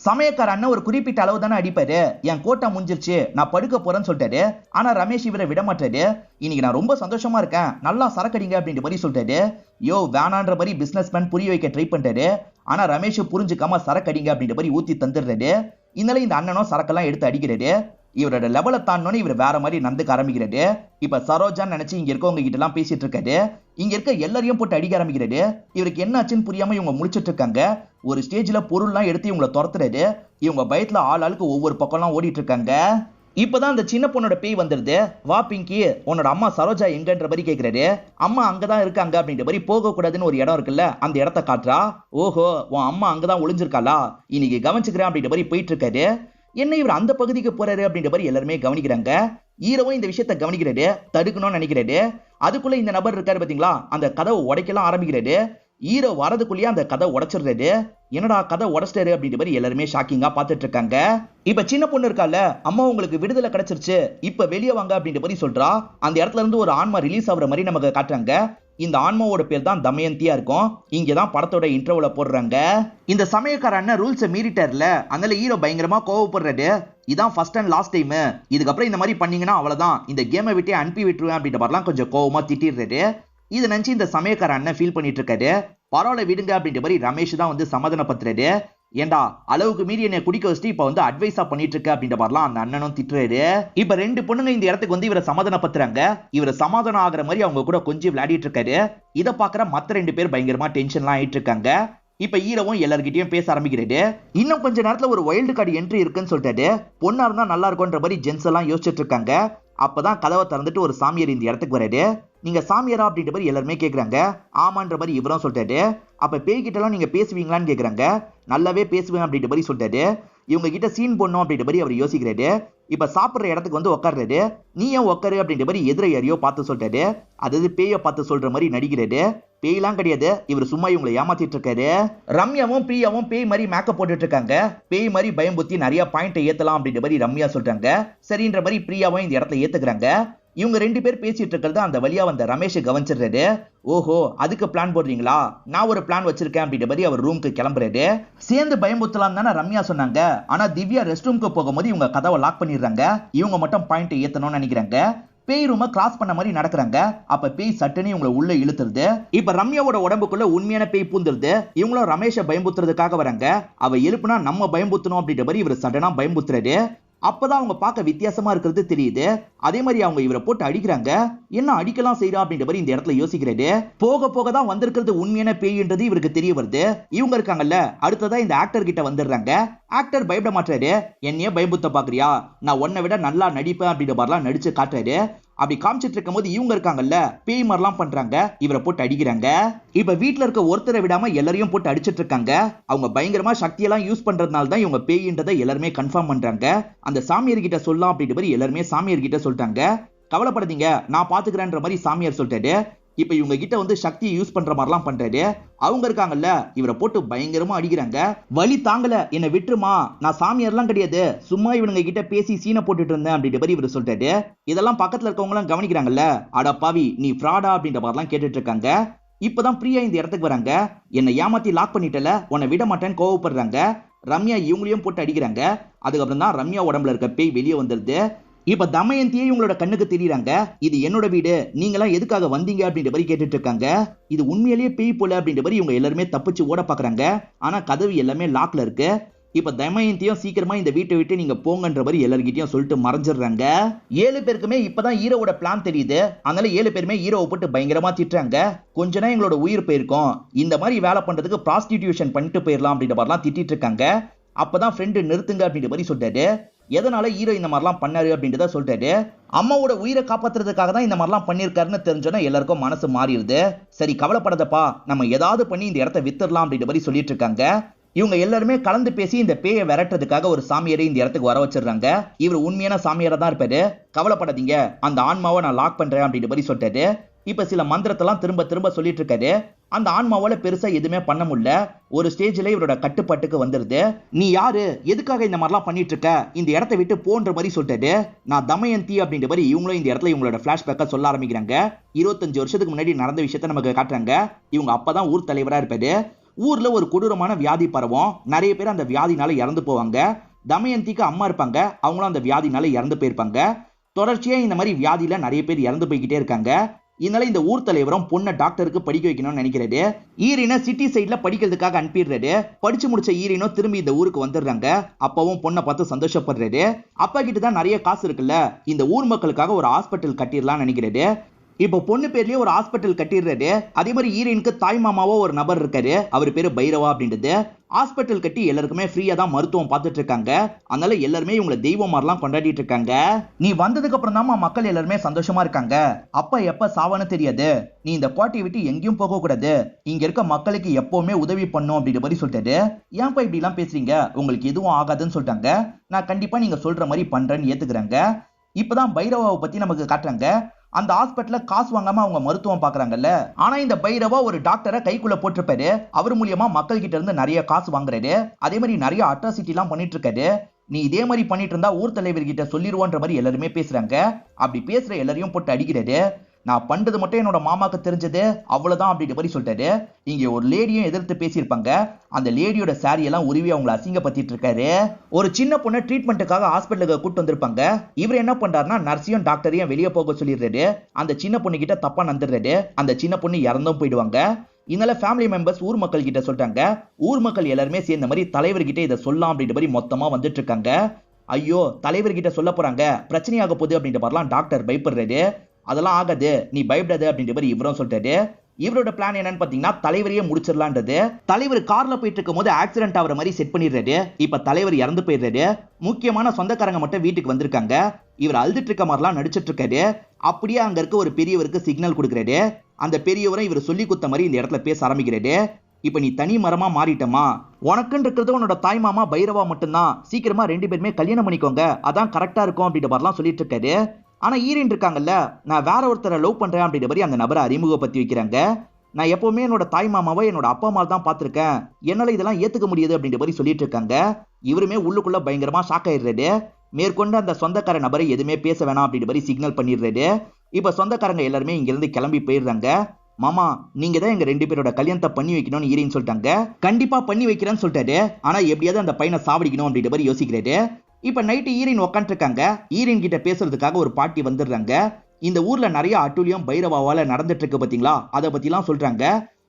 சமயக்கார அண்ணன் ஒரு குறிப்பிட்ட அளவு தானே அடிப்பாரு, என் கோட்டா முடிஞ்சிருச்சு நான் படுக்க போறேன்னு சொல்லிட்டாரு. ஆனா ரமேஷ் இவரை விட மாட்டாரு. இன்னைக்கு நான் ரொம்ப சந்தோஷமா இருக்கேன், நல்லா சரக்கடிங்க அப்படின்ற மாதிரி சொல்லிட்டாரு. யோ வேணான்ற மாதிரி பிசினஸ் மேன் புரிய வைக்க ட்ரை பண்றாரு. ஆனா ரமேஷ் புரிஞ்சுக்காம சரக்கடிங்க அப்படின்ற மாதிரி ஊத்தி தந்துடுறாரு. இதனால இந்த அண்ணனும் சரக்கெல்லாம் எடுத்து அடிக்கிறாரு. இவரோட லெவலை தாண்டோன்னு இவர் வேற மாதிரி நந்துக்க ஆரம்பிக்கிறாரு. இப்ப சரோஜான்னு நினைச்சு இங்க இருக்கவங்க கிட்ட எல்லாம் பேசிட்டு இருக்காரு. இங்க இருக்க எல்லாரையும் போட்டு அடிக்க ஆரம்பிக்கிறாரு. இவருக்கு என்ன ஆச்சுன்னு புரியாம இவங்க முடிச்சிட்டு இருக்காங்க. ஒரு ஸ்டேஜ்ல பொருள்லாம் எடுத்து இவங்களை துரத்துறாரு. இவங்க பயத்துல ஆளுக்கு ஒவ்வொரு பக்கம்லாம் ஓடிட்டு இருக்காங்க. இப்பதான் அந்த சின்ன பொண்ணோட பேய் வந்துருது. வா பிங்கி, உன்னோட அம்மா சரோஜா எங்கன்ற மாதிரி கேக்குறாரு. அம்மா அங்கதான் இருக்காங்க அப்படின்ற மாதிரி போக கூடாதுன்னு ஒரு இடம் இருக்குல்ல, அந்த இடத்த காட்டுறா. ஓஹோ உன் அம்மா அங்கதான் ஒளிஞ்சிருக்காளா, இன்னைக்கு கவனிச்சுக்கிறேன் அப்படின்ற மாதிரி போயிட்டு இருக்காரு. என்ன இவர் அந்த பகுதிக்கு போறாரு அப்படின்ற மாதிரி எல்லாருமே கவனிக்கிறாங்க. ஹீரோவும் இந்த விஷயத்த கவனிக்கிறாரு, தடுக்கணும்னு நினைக்கிறாரு. அதுக்குள்ள இந்த நபர் இருக்காரு பாத்தீங்களா, அந்த கதவை உடைக்கலாம் ஆரம்பிக்கிறாரு. ஹீரோ வரதுக்குள்ளேயே அந்த கதை உடைச்சிடுறாரு. என்னடா கதை உடைச்சிட்டாரு அப்படின்ற மாதிரி எல்லாருமே ஷாக்கிங்கா பாத்துட்டு இருக்காங்க. இப்ப சின்ன பொண்ணு இருக்கால, அம்மா உங்களுக்கு விடுதலை கிடைச்சிருச்சு, இப்ப வெளியே வாங்க அப்படின்ற மாதிரி சொல்றா. அந்த இடத்துல இருந்து ஒரு ஆன்மா ரிலீஸ் ஆகுற மாதிரி நமக்கு காட்டுறாங்க. இந்த ஆன்மாவோட பேர் தான் தமயந்தியா இருக்கும். இங்கதான் படத்தோட இன்ட்ரோல போடுறாங்க. இந்த சமயக்கார அண்ணன் ரூல்ஸை மீறிட்டார்ல, அதனால ஹீரோ பயங்கரமா கோவப்படுறாரு. இதான் ஃபர்ஸ்ட் அண்ட் லாஸ்ட் டைம், இதுக்கப்புறம் இந்த மாதிரி பண்ணீங்கன்னா அவ்வளவுதான், இந்த கேமை விட்டே அனுப்பி விட்டுருவேன் அப்படின்ற மாதிரிலாம் கொஞ்சம் கோவமா திட்டிடுறாரு. இதை நினைச்சு இந்த சமயக்கார அண்ணன் ஃபீல் பண்ணிட்டு இருக்காரு. பரவாயில்ல விடுங்க அப்படின்ற மாதிரி ரமேஷ் தான் வந்து சமாதானப்படுத்துறாரு. ஏண்டா அளவுக்கு மீறி என்னை குடிக்க வச்சுட்டு இப்ப வந்து அட்வைஸா பண்ணிட்டு இருக்க அப்படின்ற மாதிரிலாம் அந்த அண்ணனும் திட்டுறாரு. இப்ப 2 பொண்ணுங்க இந்த இடத்துக்கு வந்து இவரை சமாதானப்படுத்துறாங்க. இவரை சமாதானம் ஆகிற மாதிரி அவங்க கூட கொஞ்சம் விளையாடிட்டு இருக்காரு. இதை பாக்குற மத்த 2 பேர் பயங்கரமா டென்ஷன்லாம் ஆயிட்டு இருக்காங்க. இப்ப ஹீரோவும் எல்லார்கிட்டயும் பேச ஆரம்பிக்கிறாரு. இன்னும் கொஞ்ச நேரத்துல ஒரு வைல்டு கார்டு என்ட்ரி இருக்குன்னு சொல்லிட்டாரு. பொண்ணா இருந்தா நல்லா இருக்கும்ன்ற மாதிரி ஜென்ஸ் எல்லாம் யோசிச்சுட்டு இருக்காங்க. அப்பதான் கதவை திறந்துட்டு ஒரு சாமியார் இந்த இடத்துக்கு வராரு. நீங்க சாமியாரா அப்படின்ற மாதிரி எல்லாருமே கேக்குறாங்க. ஆமான்ற மாதிரி இவரும் சொல்லிட்டாரு. அப்ப பேய்கிட்ட எல்லாம் நீங்க பேசுவீங்களான்னு கேக்குறாங்க. நல்லாவே பேசுவேன் அப்படின்ற மாதிரி சொல்லிட்டாரு. இவங்க கிட்ட சீன் போடணும் அப்படின்ற மாதிரி அவர் யோசிக்கிறாரு. இப்ப சாப்பிடுற இடத்துக்கு வந்து உட்கார்றாரு. நீ ஏன் உட்காரு அப்படின்ற மாதிரி எதிர யாரையோ பார்த்து சொல்லிட்டாரு. அதாவது பேய பார்த்து சொல்ற மாதிரி நடிக்கிறாரு. பேய்லாம் கிடையாது, இவர் சும்மா இவங்களை ஏமாத்திட்டு இருக்காரு. ரம்யாவும் பிரியாவும் பேய் மாதிரி மேக்கப் போட்டுட்டு இருக்காங்க. பேய் மாதிரி பயம் புத்தி நிறைய பாயிண்ட் ஏத்தலாம் அப்படின்ற மாதிரி ரம்யா சொல்றாங்க. சரின்ற மாதிரி பிரியாவும் இந்த இடத்துல ஏத்துக்கிறாங்க. இவங்க 2 பேர் பேசிட்டு இருக்கிறது அந்த வழியா வந்த ரமேஷ் கவனிச்சிடுறாரு. ஓஹோ அதுக்கு பிளான் போடுறீங்களா, நான் ஒரு பிளான் வச்சிருக்கேன் அப்படின்ற மாதிரி அவர் ரூமுக்கு கிளம்புறாரு. சேர்ந்து பயமுத்தலாம் தானே ரம்யா சொன்னாங்க. ஆனா திவ்யா ரெஸ்ட் ரூமுக்கு போகும்போது இவங்க கதவை லாக் பண்ணிடுறாங்க. இவங்க மட்டும் பாயிண்ட் ஏத்தணும்னு நினைக்கிறாங்க. பேய் ரூம கிராஸ் பண்ண மாதிரி நடக்கிறாங்க. அப்ப பேய் சட்டுன்னு இவங்களை உள்ள இழுத்துருது. இப்ப ரம்யாவோட உடம்புக்குள்ள உண்மையான பேய் பூந்துருது. இவங்களும் ரமேஷை பயம்புத்துறதுக்காக வராங்க. அவ எழுப்புனா நம்ம பயம்புத்தணும் அப்படின்ற மாதிரி இவர் சடனா பயம்புத்துறாரு. அப்பதான் அவங்க பார்க்க வித்தியாசமா இருக்கிறது தெரியுது. அதே மாதிரி அவங்க இவரை போட்டு அடிக்கிறாங்க. என்ன அடிக்கலாம் செய்யறா அப்படின்ற மாதிரி இந்த இடத்துல யோசிக்கிறாரு. போக போக தான் வந்திருக்கிறது உண்மையான பேய்ன்றது இவருக்கு தெரிய வருது. இவங்க இருக்காங்கல்ல, அடுத்ததா இந்த ஆக்டர் கிட்ட வந்துடுறாங்க. ஆக்டர் பயப்பட மாட்டாரு. என்னையே பயமுத்த பாக்குறியா, நான் உன்னை விட நல்லா நடிப்பேன் அப்படின்ற மாதிரிலாம் நடிச்சு காட்டுறாரு. அப்படி காமிச்சிட்டு இருக்கும் போது இவங்க இருக்காங்கல்ல, பேய் மாதிரிலாம் பண்றாங்க, இவரை போட்டு அடிக்கிறாங்க. இப்ப வீட்டுல இருக்க ஒருத்தரை விடாம எல்லாரையும் போட்டு அடிச்சிட்டு இருக்காங்க. அவங்க பயங்கரமா சக்தியெல்லாம் யூஸ் பண்றதுனால தான் இவங்க பேய்ன்றதை எல்லாருமே கன்ஃபார்ம் பண்றாங்க. அந்த சாமியார் கிட்ட சொல்லலாம் அப்படின்ற மாதிரி எல்லாருமே சாமியார் கிட்ட சொல்லிட்டாங்க. கவலைப்படாதீங்க, நான் பாத்துக்கிறேன்ற மாதிரி சாமியார் சொல்லிட்டாரு. இப்ப இவங்க கிட்ட வந்து சக்தியை யூஸ் பண்ற மாதிரிலாம் பண்றாரு. அவங்க இருக்காங்கல்ல, இவரை போட்டு பயங்கரமா அடிக்கிறாங்க. வலி தாங்கல, என்ன விட்டுருமா, நான் சாமியார்லாம் கிடையாது, சும்மா இவனுங்க கிட்ட பேசி சீனை போட்டுட்டு இருந்தேன் அப்படின்ற மாதிரி இவர் சொல்லிட்டாரு. இதெல்லாம் பக்கத்துல இருக்கவங்க எல்லாம் கவனிக்கிறாங்கல்ல, அட பாவி நீ ஃப்ராடா அப்படின்ற மாதிரிலாம் கேட்டுட்டு இருக்காங்க. இப்பதான் பிரியா இந்த இடத்துக்கு வராங்க. என்னை ஏமாத்தி லாக் பண்ணிட்டல, உன்னை விட மாட்டேன்னு கோவப்படுறாங்க. ரம்யா இவங்களையும் போட்டு அடிக்கிறாங்க. அதுக்கப்புறம் தான் ரம்யா உடம்புல இருக்க பேய் வெளியே வந்துருது. இப்ப தமயந்தியே இவங்களோட கண்ணுக்கு தெரியுறாங்க. இது என்னோட வீடு, நீங்க எல்லாம் எதுக்காக வந்தீங்க அப்படின்ற மாதிரி கேட்டுட்டு இருக்காங்க. இது உண்மையிலேயே பேய் போல அப்படின்ற மாதிரி இவங்க எல்லாருமே தப்பிச்சு ஓட பாக்குறாங்க. ஆனா கதவு எல்லாமே லாக்ல இருக்கு. இப்ப தமயந்தியும் சீக்கிரமா இந்த வீட்டை விட்டு நீங்க போங்கன்ற மாதிரி எல்லார்கிட்டயும் சொல்லிட்டு மறைஞ்சிடுறாங்க. 7 பேருக்குமே இப்பதான் ஹீரோவோட பிளான் தெரியுது. அதனால 7 பேருமே ஹீரோவை போட்டு பயங்கரமா திட்டுறாங்க. கொஞ்ச நாள் எங்களோட உயிர் போயிருக்கும், இந்த மாதிரி வேலை பண்றதுக்கு ப்ராஸ்டிடியூஷன் பண்ணிட்டு போயிடலாம் அப்படின்ற மாதிரிலாம் திட்டிட்டு இருக்காங்க. அப்பதான் ஃப்ரெண்டு நிறுத்துங்க அப்படின்ற மாதிரி சொல்லிட்டாரு. எதனால ஹீரோ இந்த மாதிரிலாம் பண்ணாரு அப்படின்றத சொல்லிட்டாரு. அம்மாவோட உயிரை காப்பாத்துறதுக்காக தான் இந்த மாதிரிலாம் பண்ணிருக்காருன்னு தெரிஞ்சோன்னா எல்லாருக்கும் மனசு மாறிடுது. சரி கவலைப்படாதப்பா, நம்ம ஏதாவது பண்ணி இந்த இடத்த வித்துடலாம் அப்படின்ற மாதிரி சொல்லிட்டு இருக்காங்க. இவங்க எல்லாருமே கலந்து பேசி இந்த பேயை விரட்டுறதுக்காக ஒரு சாமியாரை இந்த இடத்துக்கு வர வச்சிடுறாங்க. இவர் உண்மையான சாமியாரா தான் இருப்பாரு. கவலைப்படாதீங்க, அந்த ஆன்மாவை நான் லாக் பண்றேன் அப்படின்ற மாதிரி சொல்லிட்டாரு. இப்ப சில மந்திரத்தெல்லாம் திரும்ப திரும்ப சொல்லிட்டு இருக்காரு. அந்த ஆன்மாவால பெருசா எதுவுமே பண்ண முடியல. ஒரு ஸ்டேஜ்ல இவரோட கட்டுப்பாட்டுக்கு வந்துருது. நீ யாரு, எதுக்காக இந்த மாதிரிலாம் பண்ணிட்டு இருக்க, இந்த இடத்தை விட்டு போன்ற மாதிரி சொல்லிட்டாரு. நான் தமயந்தி அப்படின்ற மாதிரி இவங்களும் இந்த இடத்துல இவங்களோட பிளாஷ்பேக்கா சொல்ல ஆரம்பிக்கிறாங்க. 25 வருஷத்துக்கு முன்னாடி நடந்த விஷயத்த நமக்கு காட்டுறாங்க. இவங்க அப்பதான் ஊர் தலைவரா இருப்பாரு. ஊர்ல ஒரு கொடூரமான வியாதி பரவும். நிறைய பேர் அந்த வியாதினால இறந்து போவாங்க. தமயந்திக்கு அம்மா இருப்பாங்க, அவங்களும் அந்த வியாதினால இறந்து போயிருப்பாங்க. தொடர்ச்சியா இந்த மாதிரி வியாதியில நிறைய பேர் இறந்து போய்கிட்டே இருக்காங்க. இதனால இந்த ஊர் தலைவரும் பொண்ணை டாக்டருக்கு படிக்க வைக்கணும்னு நினைக்கிறாரு. ஈரினை சிட்டி சைட்ல படிக்கிறதுக்காக அனுப்பிடுறாரு. படிச்சு முடிச்ச ஈரினோ திரும்பி இந்த ஊருக்கு வந்துடுறாங்க. அப்பவும் பொண்ணை பார்த்து சந்தோஷப்படுறாரு. அப்பா கிட்ட தான் நிறைய காசு இருக்குல்ல, இந்த ஊர் மக்களுக்காக ஒரு ஹாஸ்பிட்டல் கட்டிடலாம்னு நினைக்கிறாரு. இப்போ பொண்ணு பேர்லயே ஒரு ஹாஸ்பிட்டல் கட்டிடுறாரு. அதே மாதிரி ஈரனுக்கு தாய் மாமாவோ ஒரு நபர் இருக்காரு, அவர் பேரு பைரவா அப்படின்றது. ஹாஸ்பிட்டல் கட்டி எல்லாருக்குமே ஃப்ரீயா தான் மருத்துவம் பார்த்துட்டு இருக்காங்க. அதனால எல்லாருமே இவங்களை தெய்வம் மாதிரிலாம் கொண்டாடிட்டு இருக்காங்க. நீ வந்ததுக்கு அப்புறம் தான் மக்கள் எல்லாருமே சந்தோஷமா இருக்காங்க. அப்ப எப்ப சாவான்னு தெரியாது, நீ இந்த கோட்டையை விட்டு எங்கேயும் போக கூடாது, இங்க இருக்க மக்களுக்கு எப்பவுமே உதவி பண்ணும் அப்படின்ற மாதிரி சொல்லிட்டாரு. ஏன்ப்பா இப்படி எல்லாம் பேசுறீங்க, உங்களுக்கு எதுவும் ஆகாதுன்னு சொல்லிட்டாங்க. நான் கண்டிப்பா நீங்க சொல்ற மாதிரி பண்றேன்னு ஏத்துக்கிறாங்க. இப்பதான் பைரவாவை பத்தி நமக்கு காட்டுறாங்க. அந்த ஹாஸ்பிட்டல்ல காசு வாங்காம அவங்க மருத்துவம் பாக்குறாங்கல்ல. ஆனா இந்த பைரவா ஒரு டாக்டரை கைக்குள்ள போட்டிருப்பாரு. அவர் மூலியமா மக்கள் கிட்ட இருந்து நிறைய காசு வாங்குறாரு. அதே மாதிரி நிறைய அட்ராசிட்டி எல்லாம் பண்ணிட்டு இருக்காரு. நீ இதே மாதிரி பண்ணிட்டு இருந்தா ஊர் தலைவர் கிட்ட சொல்லிடுவோன்ற மாதிரி எல்லாருமே பேசுறாங்க. அப்படி பேசுற எல்லாரையும் போட்டு அடிக்கிறாரு. நான் பண்றது மட்டும் என்னோட மாமாக்கு தெரிஞ்சது, அவ்வளவுதான் அப்படின்ற மாதிரி சொல்லிட்டாரு. இங்க ஒரு லேடியும் எதிர்த்து பேசியிருப்பாங்க. அந்த லேடியோட சாரி எல்லாம் உருவி அவங்களை அசிங்கப்படுத்திட்டு இருக்காரு. ஒரு சின்ன பொண்ணை ட்ரீட்மெண்ட்டுக்காக ஹாஸ்பிட்டலுக்கு கூட்டு வந்திருப்பாங்க. இவர் என்ன பண்றாருன்னா நர்ஸையும் டாக்டரையும் வெளியே போக சொல்லிடுறாரு. அந்த சின்ன பொண்ணு கிட்ட தப்பா நடந்துடுறாரு. அந்த சின்ன பொண்ணு இறந்தும் போயிடுவாங்க. இதனால ஃபேமிலி மெம்பர்ஸ் ஊர் மக்கள் கிட்ட சொல்லிட்டாங்க. ஊர் மக்கள் எல்லாருமே சேர்ந்த மாதிரி தலைவர்கிட்ட இதை சொல்லலாம் அப்படின்ற மாதிரி மொத்தமா வந்துட்டு இருக்காங்க. ஐயோ தலைவர்கிட்ட சொல்ல போறாங்க, பிரச்சனையாக போகுது அப்படின்ற மாதிரிலாம் டாக்டர் பயப்படுறாரு. அதெல்லாம் ஆகாது, நீ பயப்படாது அப்படின்ற மாதிரி இவரும் சொல்லிட்டாரு. இவரோட பிளான் என்னன்னு பாத்தீங்கன்னா தலைவரையே முடிச்சிடலான்றது. தலைவர் கார்ல போயிட்டு இருக்கும் போது ஆக்சிடென்ட் ஆகிற மாதிரி செட் பண்ணிடுறாரு. இப்ப தலைவர் இறந்து போயிடுறாரு. முக்கியமான சொந்தக்காரங்க மட்டும் வீட்டுக்கு வந்திருக்காங்க. இவர் அழுதுட்டு இருக்க மாதிரிலாம் நடிச்சிட்டு இருக்காரு. அப்படியே அங்க இருக்க ஒரு பெரியவருக்கு சிக்னல் கொடுக்குறாரு. அந்த பெரியவரை இவர் சொல்லி கொடுத்த மாதிரி இந்த இடத்துல பேச ஆரம்பிக்கிறாரு. இப்ப நீ தனி மரமா மாறிட்டமா, உனக்குன்னு இருக்கிறது உன்னோட தாய் மாமா பைரவா மட்டும்தான், சீக்கிரமா 2 பேருமே கல்யாணம் பண்ணிக்கோங்க, அதான் கரெக்டா இருக்கும் அப்படின்ற மாதிரிலாம் சொல்லிட்டு இருக்காரு. ஆனா ஈரன் இருக்காங்கல்ல, நான் வேற ஒருத்தரை லவ் பண்றேன் அப்படின்ற மாதிரி அந்த நபரை அறிமுகப்படுத்தி வைக்கிறாங்க. நான் எப்பவுமே என்னோட தாய் மாமாவை என்னோட அப்பா அம்மா தான் பாத்திருக்கேன், என்னால இதெல்லாம் ஏத்துக்க முடியாது அப்படின்ற மாதிரி சொல்லிட்டு இருக்காங்க. இவருமே உள்ளுக்குள்ள பயங்கரமா ஷாக் ஆயிடுறாரு. மேற்கொண்டு அந்த சொந்தக்கார நபரை எதுவுமே பேச வேணாம் அப்படின்ற மாதிரி சிக்னல் பண்ணிடுறாரு. இப்ப சொந்தக்காரங்க எல்லாருமே இங்க இருந்து கிளம்பி போயிடுறாங்க. மாமா நீங்க தான் எங்க 2 பேரோட கல்யாணத்தை பண்ணி வைக்கணும்னு ஈரன் சொல்லிட்டாங்க. கண்டிப்பா பண்ணி வைக்கிறேன்னு சொல்லிட்டாரு. ஆனா எப்படியாவது அந்த பையனை சாவடிக்கணும் அப்படின்ற மாதிரி யோசிக்கிறாரு. இப்ப நைட்டு ஈரன் உட்காந்து இருக்காங்க. ஈரன் கிட்ட பேசுறதுக்காக ஒரு பாட்டி வந்துடுறாங்க. இந்த ஊர்ல நிறைய அட்டூழியம் பைரவாவால நடந்துட்டு இருக்கு பாத்தீங்களா, அதை பத்தி எல்லாம் சொல்றாங்க.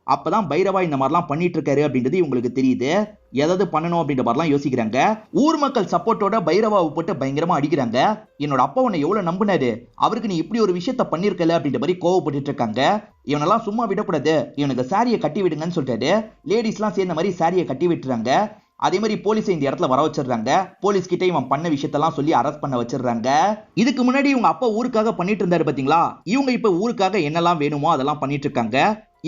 அப்பதான் பைரவா இந்த மாதிரிலாம் பண்ணிட்டு இருக்காரு அப்படின்றது இவங்களுக்கு தெரியுது. ஏதாவது பண்ணணும் அப்படின்ற மாதிரிலாம் யோசிக்கிறாங்க. ஊர் மக்கள் சப்போர்ட்டோட பைரவாவை போட்டு பயங்கரமா அடிக்கிறாங்க. என்னோட அப்பா உன்னை எவ்வளவு நம்பினாரு, அவருக்கு நீ இப்படி ஒரு விஷயத்த பண்ணிருக்கல அப்படின்ற மாதிரி கோவப்பட்டு இருக்காங்க. இவனெல்லாம் சும்மா விடக்கூடாது, இவனுக்கு சாரியை கட்டி விடுங்கன்னு சொல்லிட்டாரு. லேடிஸ் எல்லாம் சேர்ந்த மாதிரி சாரியை கட்டி விட்டுறாங்க. அதே மாதிரி போலீஸ் இந்த இடத்துல வர வச்சிடுறாங்க. போலீஸ் கிட்ட இவன் பண்ண விஷயத்தெல்லாம் சொல்லி அரெஸ்ட் பண்ண வச்சிடுறாங்க. இதுக்கு முன்னாடி இவங்க அப்பா ஊருக்காக பண்ணிட்டு இருந்தாரு பாத்தீங்களா, இவங்க இப்ப ஊருக்காக என்னெல்லாம் வேணுமோ அதெல்லாம் பண்ணிட்டு இருக்காங்க.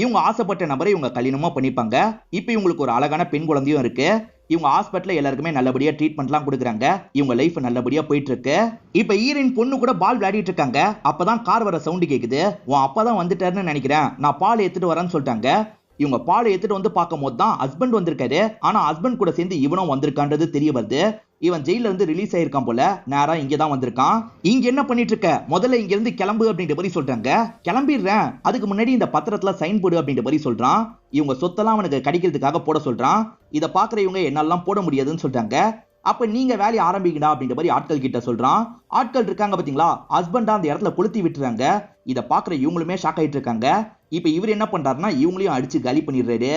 இவங்க ஆசைப்பட்ட நபரை இவங்க கல்யாணமா பண்ணிப்பாங்க. இப்ப இவங்களுக்கு ஒரு அழகான பெண் குழந்தையும் இருக்கு. இவங்க ஹாஸ்பிட்டல்ல எல்லாருக்குமே நல்லபடியா ட்ரீட்மெண்ட்லாம் கொடுக்குறாங்க. இவங்க லைஃப் நல்லபடியா போயிட்டு இருக்கு. இப்ப ஹீரோயின் பொண்ணு கூட பால் விளையாடிட்டு இருக்காங்க. அப்பதான் கார் வர சவுண்ட் கேக்குது. உன் அப்பா தான் வந்துட்டாருன்னு நினைக்கிறேன், நான் பால் எடுத்துட்டு வரேன்னு சொல்லிட்டாங்க. இவங்க பால் எடுத்துட்டு வந்து பார்க்கும் போது தான் ஹஸ்பண்ட் வந்திருக்காரு. ஆனா ஹஸ்பண்ட் கூட சேர்ந்து இவனும் வந்திருக்கான்றது தெரிய வருது. இவன் ஜெயில இருந்து ரிலீஸ் ஆயிருக்கான் போல, நேரா இங்க தான் வந்திருக்கான். இங்க என்ன பண்ணிட்டு இருக்க, முதல்ல இங்க இருந்து கிளம்பு அப்படின்ற மாதிரி சொல்றாங்க. கிளம்பிடுறேன், அதுக்கு முன்னாடி இந்த பத்திரத்துல சைன் போடு அப்படின்ற மாதிரி சொல்றான். இவங்க சொத்தெல்லாம் அவனுக்கு கிடைக்கிறதுக்காக போட சொல்றான். இதை பாக்குற இவங்க என்னாலாம் போட முடியாதுன்னு சொல்றாங்க. அப்ப நீங்க வேலையை ஆரம்பிக்கடா அப்படின்ற மாதிரி ஆட்கள் கிட்ட சொல்றான். ஆட்கள் இருக்காங்க பாத்தீங்களா, ஹஸ்பண்டா அந்த இடத்துல கொளுத்தி விட்டுறாங்க. இதை பாக்குற இவங்களுமே ஷாக் ஆயிட்டு இருக்காங்க. இப்ப இவர் என்ன பண்றாருன்னா இவங்களையும் அடிச்சு காலி பண்ணிடுறாரு.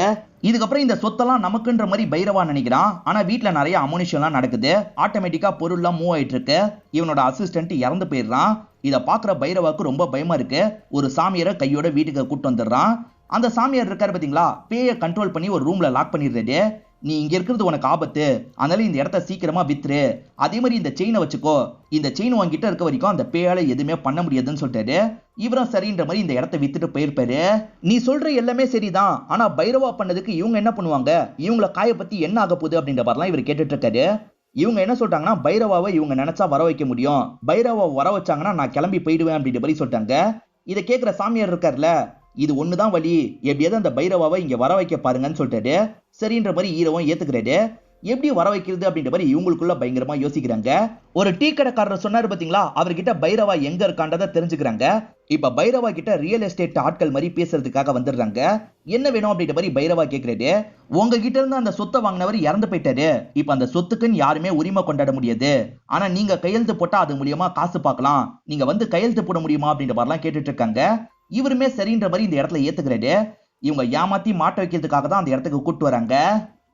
இதுக்கப்புறம் இந்த சொத்தெல்லாம் நமக்குன்ற மாதிரி பைரவா நினைக்கிறான். ஆனா வீட்டுல நிறைய அமோனிஷன் எல்லாம் நடக்குது. ஆட்டோமேட்டிக்கா பொருள் எல்லாம் மூவ் ஆயிட்டு இருக்கு. இவனோட அசிஸ்டன்ட் இறந்து போயிடுறான். இதை பாக்குற பைரவாக்கு ரொம்ப பயமா இருக்கு. ஒரு சாமியாரை கையோட வீட்டுக்கு கூட்டு வந்துடுறான். அந்த சாமியார் இருக்காரு பாத்தீங்களா, பேயை கண்ட்ரோல் பண்ணி ஒரு ரூம்ல லாக் பண்ணிடுறாரு. நீ இங்க இருக்கிறது உனக்கு ஆபத்து, அதனால இந்த இடத்த சீக்கிரமா வித்துரு. அதே மாதிரி இந்த செயினை வச்சுக்கோ, இந்த செயின் உங்ககிட்ட இருக்க வரைக்கும் அந்த பேயால எதுவுமே பண்ண முடியாதுன்னு சொல்லிட்டாரு. இவரும் சரின்ற மாதிரி இந்த இடத்த வித்துட்டு போயிருப்பாரு. நீ சொல்ற எல்லாமே சரிதான், ஆனா பைரவா பண்ணதுக்கு இவங்க என்ன பண்ணுவாங்க, இவங்கள காய பத்தி என்ன ஆக போகுது அப்படின்ற மாதிரிலாம் இவர் கேட்டுட்டு இருக்காரு. இவங்க என்ன சொல்றாங்கன்னா பைரவாவை இவங்க நினைச்சா வர வைக்க முடியும், பைரவாவை வர வச்சாங்கன்னா நான் கிளம்பி போயிடுவேன் அப்படின்ற மாதிரி சொல்லிட்டாங்க. இதை கேட்கிற சாமியார் இருக்காருல்ல, இது ஒண்ணுதான் வழி, எப்படியாவது அந்த பைரவாவை இங்க வர வைக்க பாருங்கன்னு சொல்லிட்டாரு. சரின்ற மாதிரி ஹீரோவும் ஏத்துக்கிறாரு. எப்படி வர வைக்கிறது அப்படின்ற மாதிரி இவங்களுக்குள்ள பயங்கரமா யோசிக்கிறாங்க. ஒரு டீ கடைக்காரர் சொன்னாரு பாத்தீங்களா, அவர்கிட்ட பைரவா எங்க இருக்கான்றதை தெரிஞ்சுக்கிறாங்க. இப்ப பைரவா கிட்ட ரியல் எஸ்டேட் ஆட்கள் மாதிரி பேசுறதுக்காக வந்துடுறாங்க. என்ன வேணும் அப்படின்ற மாதிரி பைரவா கேட்கிறாரு. உங்ககிட்ட இருந்து அந்த சொத்தை வாங்கினவர் இறந்து போயிட்டாரு. இப்ப அந்த சொத்துக்குன்னு யாருமே உரிமை கொண்டாட முடியாது. ஆனா நீங்க கையெழுத்து போட்டா அது மூலியமா காசு பார்க்கலாம். நீங்க வந்து கையெழுத்து போட முடியுமா அப்படின்ற மாதிரிலாம் கேட்டுட்டு இருக்காங்க. இவருமே சரின்ற மாதிரி இந்த இடத்துல ஏத்துக்கிறாரு. இவங்க ஏமாத்தி மாட்ட வைக்கிறதுக்காக தான் அந்த இடத்துக்கு கூட்டு வராங்க.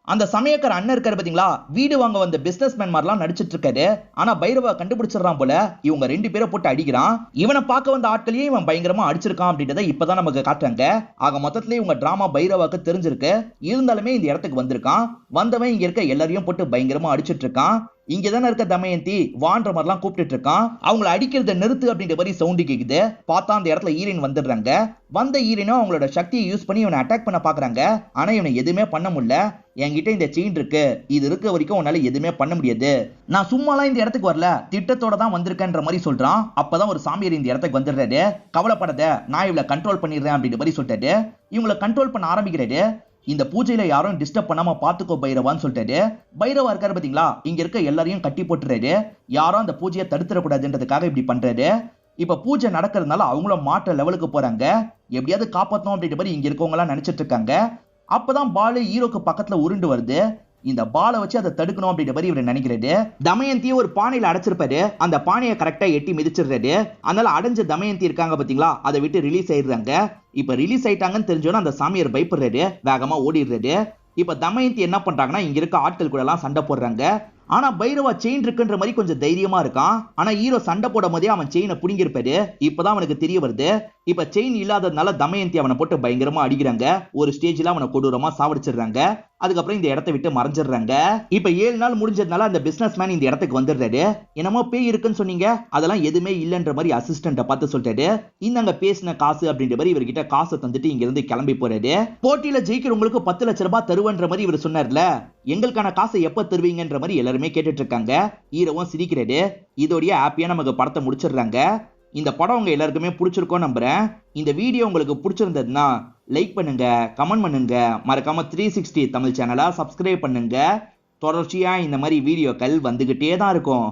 அந்த சமயக்கார அண்ணன் இருக்காரு பாத்தீங்களா, வீடு வாங்க வந்த பிசினஸ் மேன் மாதிரிலாம் நடிச்சிட்டு இருக்காரு. ஆனா பைரவா கண்டுபிடிச்சிடறான் போல. இவங்க 2 பேரை போட்டு அடிக்கிறான். இவனை பார்க்க வந்த ஆட்களையே இவன் பயங்கரமா அடிச்சிருக்கான் அப்படின்றத இப்பதான் நமக்கு காட்டுறாங்க. ஆக மொத்தத்துல இவங்க டிராமா பைரவாக்கு தெரிஞ்சிருக்கு. இருந்தாலுமே இந்த இடத்துக்கு வந்திருக்கான். வந்தவன் இங்க இருக்க எல்லாரையும் போட்டு பயங்கரமா அடிச்சிட்டு இருக்கான். இங்கதானே இருக்க தமயந்தி வான்ற மாதிரிலாம் கூப்பிட்டு இருக்கான். அவங்களை அடிக்கிறத நிறுத்து அப்படின்ற மாதிரி சவுண்டு கேக்குது. பார்த்தா அந்த இடத்துல ஹீரோயின் வந்துடுறாங்க. வந்த ஹீரோயினும் அவங்களோட சக்தியை யூஸ் பண்ணி இவனை அட்டாக் பண்ண பாக்குறாங்க. ஆனா இவனை எதுவுமே பண்ண முடியல. என்கிட்ட இந்த செயின் இருக்கு, இது இருக்க வரைக்கும் உன்னால எதுவுமே பண்ண முடியாது. நான் சும்மாலாம் இந்த இடத்துக்கு வரல, திட்டத்தோட தான் வந்திருக்கேன்ற மாதிரி சொல்றான். அப்பதான் ஒரு சாமியார் இந்த இடத்துக்கு வந்துடுறாரு. கவலைப்படாத, நான் இவளை கண்ட்ரோல் பண்ணிடுறேன் அப்படின்ற மாதிரி சொல்லிட்டாரு. இவங்களை கண்ட்ரோல் பண்ண ஆரம்பிக்கிறாரு. இந்த பூஜையில யாரும் டிஸ்டர்ப் பண்ணாம பாத்துக்கோ பைரவான்னு சொல்லிட்டாரு. பைரவா இருக்காரு பாத்தீங்களா, இங்க இருக்க எல்லாரையும் கட்டி போட்டுறாரு. யாரும் அந்த பூஜையை தடுத்துடக்கூடாதுன்றதுக்காக இப்படி பண்றாரு. இப்ப பூஜை நடக்கிறதுனால அவங்களும் மாற்ற லெவலுக்கு போறாங்க. எப்படியாவது காப்பாத்தணும் அப்படின்ற மாதிரி இங்க இருக்கவங்க எல்லாம் நினைச்சிட்டு இருக்காங்க. அப்பதான் பாலு ஹீரோக்கு பக்கத்துல உருண்டு வருது. இந்த பாலை வச்சு அதை தடுக்கணும் அப்படின்ற மாதிரி இவர் நினைக்கிறாரு. தமயந்தியை ஒரு பானையில அடைச்சிருப்பாரு. அந்த பானையை கரெக்டா எட்டி மிதிச்சிடுறாரு. அதனால அடைஞ்ச தமயந்தி இருக்காங்க பாத்தீங்களா, அதை விட்டு ரிலீஸ் ஆயிடுறாங்க. இப்ப ரிலீஸ் ஆயிட்டாங்கன்னு தெரிஞ்சோன்னா அந்த சாமியார் பயப்படுறாரு, வேகமா ஓடிடுறாரு. இப்ப தமயந்தி என்ன பண்றாங்கன்னா இங்க இருக்க ஆட்கள் கூட எல்லாம் சண்டை போடுறாங்க. ஆனா பைரவா செயின் இருக்குன்ற மாதிரி கொஞ்சம் தைரியமா இருக்கான். ஆனா ஹீரோ சண்டை போடும் போதே அவன் செயினை புடிங்கிருப்பாரு. இப்பதான் அவனுக்கு தெரிய வருது. இப்ப செயின் இல்லாததுனால தமயந்தி அவனை போட்டு பயங்கரமா அடிக்கிறாங்க. ஒரு ஸ்டேஜ்ல அவனை கொடூரமா சாவடிச்சிடுறாங்க. அதுக்கப்புறம் இந்த இடத்தை விட்டு மறைஞ்சிடுறாங்க. இப்ப 7 நாள் முடிஞ்சதுனால அந்த பிசினஸ் மேன் இந்த இடத்துக்கு வந்துடுறாரு. என்னமோ பேய் இருக்குன்னு சொன்னீங்க, அதெல்லாம் எதுவுமே இல்லைன்ற மாதிரி அசிஸ்டன்ட பார்த்து சொல்லிட்டாரு. இந்தாங்க பேசின காசு அப்படின்ற மாதிரி இவர்கிட்ட காசை தந்துட்டு இங்க இருந்து கிளம்பி போறாரு. போட்டியில ஜெயிக்கிறவங்களுக்கு 10 லட்சம் ரூபாய் தருவன்ற மாதிரி இவர் சொன்னார்ல, எங்களுக்கான காசை எப்ப தருவீங்கன்ற மாதிரி எல்லாருமே கேட்டுட்டு இருக்காங்க. ஹீரோவும் சிரிக்கிறாரு. இதோடைய ஹாப்பியா நமக்கு படத்தை முடிச்சிடுறாங்க. இந்த படம் உங்க எல்லாருக்குமே பிடிச்சிருக்கோம் நம்புறேன். இந்த வீடியோ உங்களுக்கு பிடிச்சிருந்ததுன்னா லைக் பண்ணுங்க, கமெண்ட் பண்ணுங்க, மறக்காம 360 தமிழ் சேனலை சப்ஸ்கிரைப் பண்ணுங்க. தொடர்ச்சியா இந்த மாதிரி வீடியோக்கள் வந்துகிட்டே தான் இருக்கும்.